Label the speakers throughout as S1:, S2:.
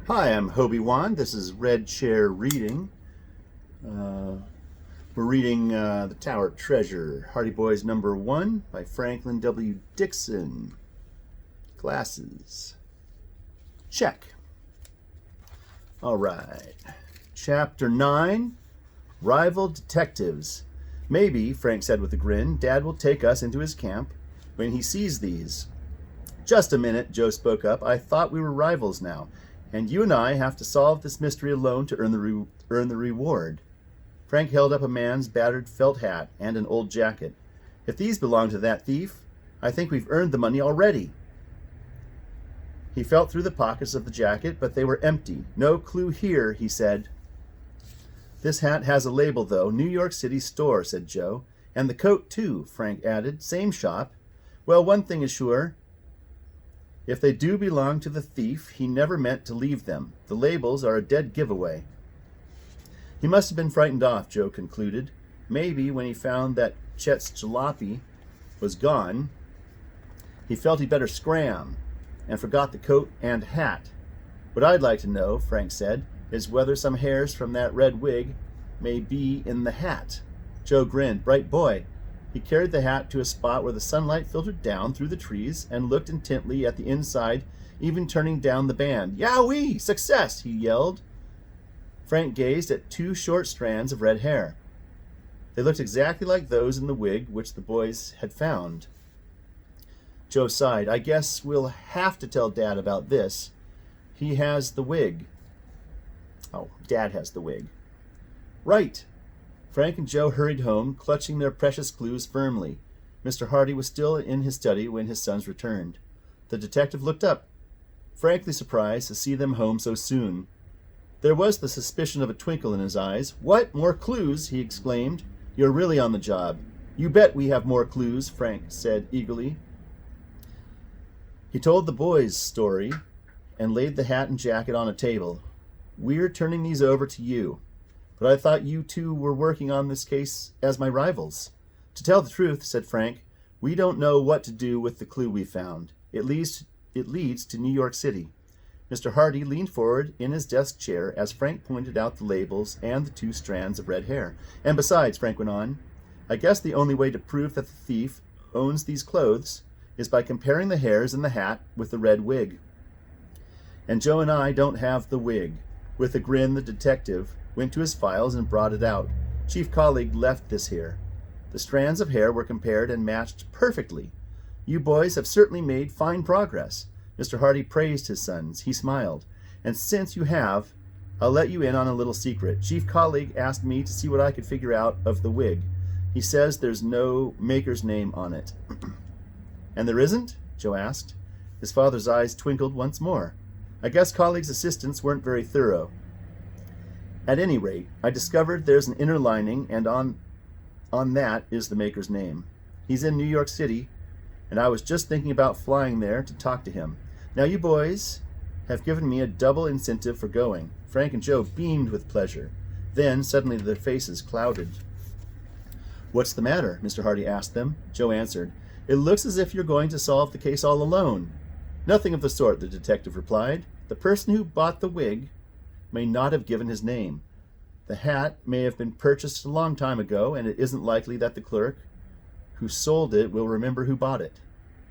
S1: Hi, I'm Hobie-Wan. This is Red Chair Reading. We're reading The Tower Treasure, Hardy Boys number 1 by Franklin W. Dixon. Glasses. Check. All right. Chapter 9, Rival Detectives. Maybe, Frank said with a grin, Dad will take us into his camp when he sees these. Just a minute, Joe spoke up. I thought we were rivals now. And you and I have to solve this mystery alone to earn the reward. Frank held up a man's battered felt hat and an old jacket. If these belong to that thief, I think we've earned the money already. He felt through the pockets of the jacket, but they were empty. No clue here, he said. This hat has a label, though. New York City store, said Joe. And the coat, too, Frank added. Same shop. Well, one thing is sure. If they do belong to the thief, he never meant to leave them. The labels are a dead giveaway. He must have been frightened off, Joe concluded. Maybe when he found that Chet's jalopy was gone, he felt he'd better scram and forgot the coat and hat. What I'd like to know, Frank said, is whether some hairs from that red wig may be in the hat. Joe grinned. Bright boy. He carried the hat to a spot where the sunlight filtered down through the trees and looked intently at the inside, even turning down the band. Yowee! Success! He yelled. Frank gazed at 2 short strands of red hair. They looked exactly like those in the wig which the boys had found. Joe sighed. I guess we'll have to tell Dad about this. He has the wig. Oh, Dad has the wig. Right. Frank and Joe hurried home, clutching their precious clues firmly. Mr. Hardy was still in his study when his sons returned. The detective looked up, frankly surprised to see them home so soon. There was the suspicion of a twinkle in his eyes. What? More clues? He exclaimed. You're really on the job. You bet we have more clues, Frank said eagerly. He told the boys' story and laid the hat and jacket on a table. We're turning these over to you. But I thought you two were working on this case as my rivals. To tell the truth, said Frank, we don't know what to do with the clue we found. It leads to New York City. Mr. Hardy leaned forward in his desk chair as Frank pointed out the labels and the 2 strands of red hair. And besides, Frank went on, I guess the only way to prove that the thief owns these clothes is by comparing the hairs in the hat with the red wig. And Joe and I don't have the wig. With a grin, the detective went to his files and brought it out. Chief Colleague left this here. The strands of hair were compared and matched perfectly. You boys have certainly made fine progress. Mr. Hardy praised his sons. He smiled. And since you have, I'll let you in on a little secret. Chief Colleague asked me to see what I could figure out of the wig. He says there's no maker's name on it. And there isn't? Joe asked. His father's eyes twinkled once more. I guess Colleague's assistants weren't very thorough. At any rate, I discovered there's an inner lining, and on that is the maker's name. He's in New York City, and I was just thinking about flying there to talk to him. Now you boys have given me a double incentive for going. Frank and Joe beamed with pleasure. Then, suddenly, their faces clouded. What's the matter? Mr. Hardy asked them. Joe answered, It looks as if you're going to solve the case all alone. Nothing of the sort, the detective replied. The person who bought the wig may not have given his name. The hat may have been purchased a long time ago, and it isn't likely that the clerk who sold it will remember who bought it.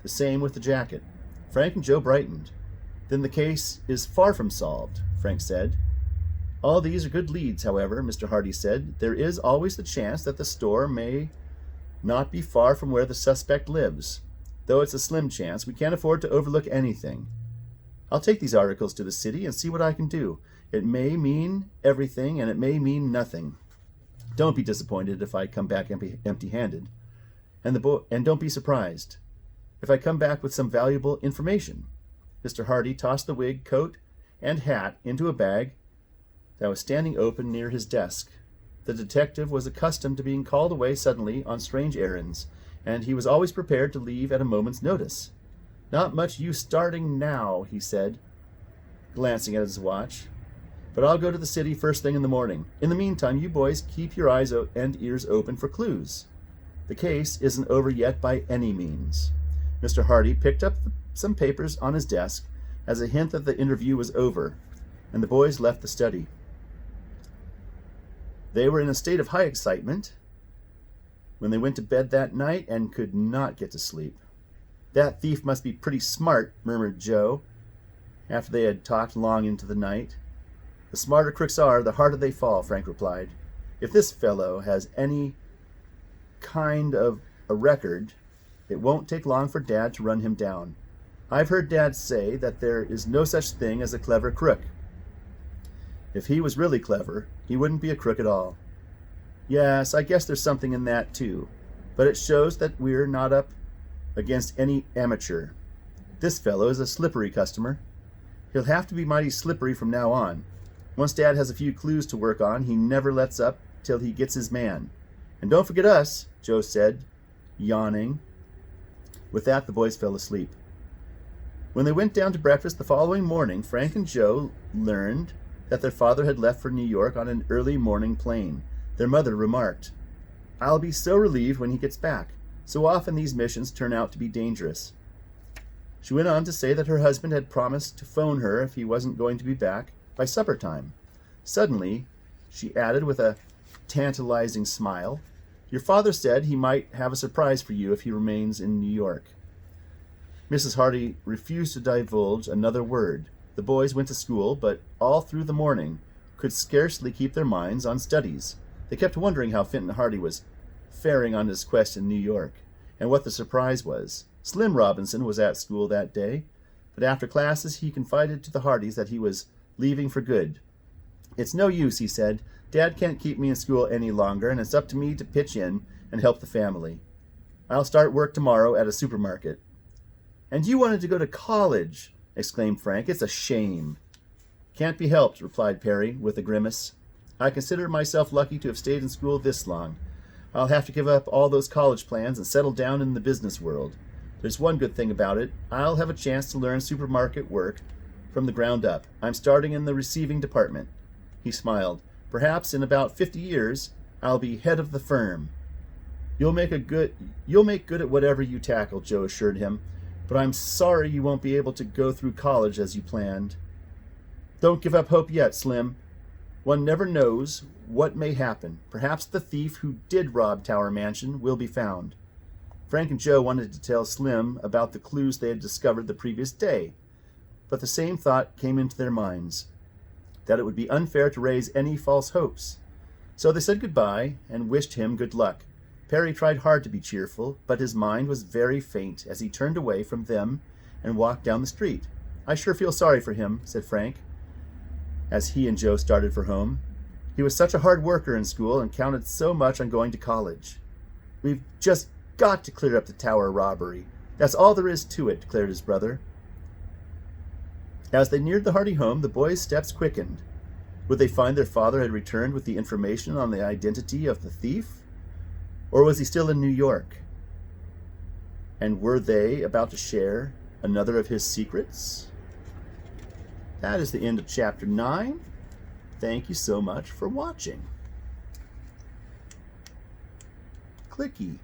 S1: The same with the jacket. Frank and Joe brightened. Then the case is far from solved, Frank said. All these are good leads, however, Mr. Hardy said. There is always the chance that the store may not be far from where the suspect lives. Though it's a slim chance, we can't afford to overlook anything. I'll take these articles to the city and see what I can do. It may mean everything, and it may mean nothing. Don't be disappointed if I come back empty-handed. And don't be surprised if I come back with some valuable information. Mr. Hardy tossed the wig, coat, and hat into a bag that was standing open near his desk. The detective was accustomed to being called away suddenly on strange errands, and he was always prepared to leave at a moment's notice. Not much use starting now, he said, glancing at his watch. But I'll go to the city first thing in the morning. In the meantime, you boys keep your eyes and ears open for clues. The case isn't over yet by any means. Mr. Hardy picked up some papers on his desk as a hint that the interview was over. and the boys left the study. They were in a state of high excitement when they went to bed that night and could not get to sleep. "That thief must be pretty smart," murmured Joe, after they had talked long into the night. "The smarter crooks are, the harder they fall," Frank replied. "If this fellow has any kind of a record, it won't take long for Dad to run him down. I've heard Dad say that there is no such thing as a clever crook. If he was really clever, he wouldn't be a crook at all." "Yes, I guess there's something in that too, but it shows that we're not up against any amateur. This fellow is a slippery customer. He'll have to be mighty slippery from now on. Once Dad has a few clues to work on, he never lets up till he gets his man. And don't forget us," Joe said, yawning. With that, the boys fell asleep. When they went down to breakfast the following morning, Frank and Joe learned that their father had left for New York on an early morning plane. Their mother remarked, "I'll be so relieved when he gets back. So often these missions turn out to be dangerous." She went on to say that her husband had promised to phone her if he wasn't going to be back by supper time. Suddenly, she added with a tantalizing smile, "Your father said he might have a surprise for you if he remains in New York." Mrs. Hardy refused to divulge another word. The boys went to school, but all through the morning could scarcely keep their minds on studies. They kept wondering how Fenton Hardy was faring on his quest in New York, and what the surprise was. Slim Robinson was at school that day, but after classes he confided to the Hardys that he was leaving for good. "It's no use," he said. "Dad can't keep me in school any longer, and it's up to me to pitch in and help the family. I'll start work tomorrow at a supermarket." "And you wanted to go to college!" exclaimed Frank. "It's a shame." "Can't be helped," replied Perry, with a grimace. "I consider myself lucky to have stayed in school this long. I'll have to give up all those college plans and settle down in the business world. There's one good thing about it. I'll have a chance to learn supermarket work from the ground up. I'm starting in the receiving department." He smiled. "Perhaps in about 50 years, I'll be head of the firm." You'll make good at whatever you tackle," Joe assured him. "But I'm sorry you won't be able to go through college as you planned." "Don't give up hope yet, Slim. One never knows what may happen. Perhaps the thief who did rob Tower Mansion will be found." Frank and Joe wanted to tell Slim about the clues they had discovered the previous day, but the same thought came into their minds, that it would be unfair to raise any false hopes. So they said goodbye and wished him good luck. Perry tried hard to be cheerful, but his mind was very faint as he turned away from them and walked down the street. "I sure feel sorry for him," said Frank, as he and Joe started for home. "He was such a hard worker in school and counted so much on going to college. We've just got to clear up the Tower robbery. That's all there is to it," declared his brother. As they neared the Hardy home, the boys' steps quickened. Would they find their father had returned with the information on the identity of the thief? Or was he still in New York? And were they about to share another of his secrets? That is the end of Chapter 9. Thank you so much for watching. Clicky.